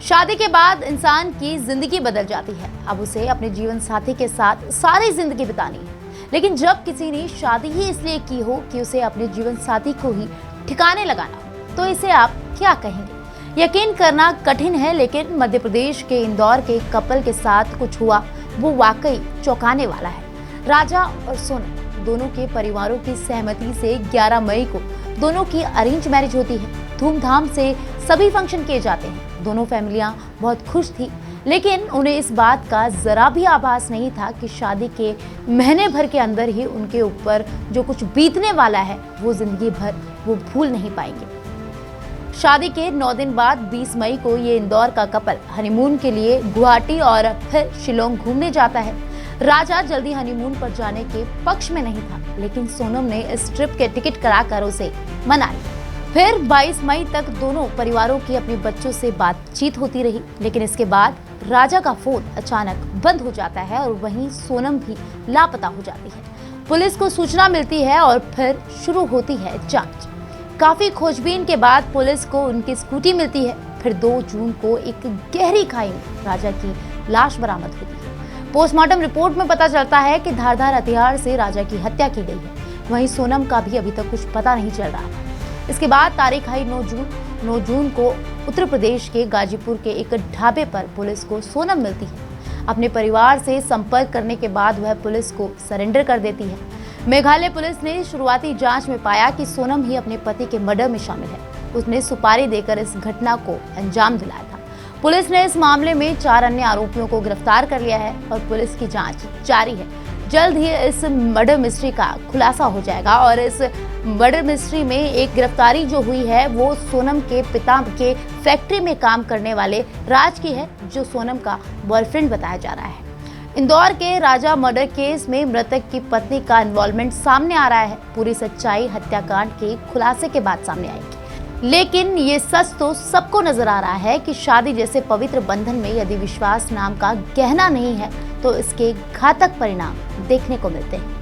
शादी के बाद इंसान की जिंदगी बदल जाती है। अब उसे अपने जीवन साथी के साथ सारी जिंदगी बितानी है। लेकिन जब किसी ने शादी ही इसलिए की हो कि उसे अपने जीवन साथी को ही ठिकाने लगाना हो, तो इसे आप क्या कहेंगे? यकीन करना कठिन है, लेकिन मध्य प्रदेश के इंदौर के कपल के साथ कुछ हुआ वो वाकई चौंकाने वाला है। राजा और सोनम दोनों के परिवारों की सहमति से 11 मई को दोनों की अरेंज मैरिज होती है। धूमधाम से सभी फंक्शन किए जाते हैं। दोनों फैमिलियां बहुत खुश थी, लेकिन उन्हें इस बात का जरा भी आभास नहीं था कि शादी के महीने भर के अंदर ही उनके ऊपर जो कुछ बीतने वाला है वो जिंदगी भर वो भूल नहीं पाएंगे। शादी के 9 दिन बाद 20 मई को ये इंदौर का कपल हनीमून के लिए गुवाहाटी और फिर शिलोंग घूमने जाता है। राजा जल्दी हनीमून पर जाने के पक्ष में नहीं था, लेकिन सोनम ने इस ट्रिप के टिकट कराकर उसे मना लिया। फिर 22 मई तक दोनों परिवारों की अपने बच्चों से बातचीत होती रही, लेकिन इसके बाद राजा का फोन अचानक बंद हो जाता है और वहीं सोनम भी लापता हो जाती है। पुलिस को सूचना मिलती है और फिर शुरू होती है जांच। काफी खोजबीन के बाद पुलिस को उनकी स्कूटी मिलती है। फिर 2 जून को एक गहरी खाई में राजा की लाश बरामद होती है। पोस्टमार्टम रिपोर्ट में पता चलता है कि धारदार हथियार से राजा की हत्या की गई है। वहीं सोनम का भी अभी तक कुछ पता नहीं चल रहा था। इसके बाद तारीख आई 9 जून को उत्तर प्रदेश के गाजीपुर के एक ढाबे पर पुलिस को सोनम मिलती है। अपने परिवार से संपर्क करने के बाद वह पुलिस को सरेंडर कर देती है। मेघालय पुलिस ने शुरुआती जांच में पाया कि सोनम ही अपने पति के मर्डर में शामिल है। उसने सुपारी देकर इस घटना को अंजाम दिलाया था। पुलिस ने इस मामले में 4 अन्य आरोपियों को गिरफ्तार कर लिया है और पुलिस की जांच जारी है। जल्द ही इस मर्डर मिस्ट्री का खुलासा हो जाएगा और इस मर्डर मिस्ट्री में एक गिरफ्तारी जो हुई है वो सोनम के पिता के फैक्ट्री में काम करने वाले राज की है, जो सोनम का बॉयफ्रेंड बताया जा रहा है। इंदौर के राजा मर्डर केस में मृतक की पत्नी का इन्वॉल्वमेंट सामने आ रहा है। पूरी सच्चाई हत्याकांड के खुलासे के बाद सामने आएगी, लेकिन ये सच तो सबको नजर आ रहा है कि शादी जैसे पवित्र बंधन में यदि विश्वास नाम का गहना नहीं है तो इसके घातक परिणाम देखने को मिलते हैं।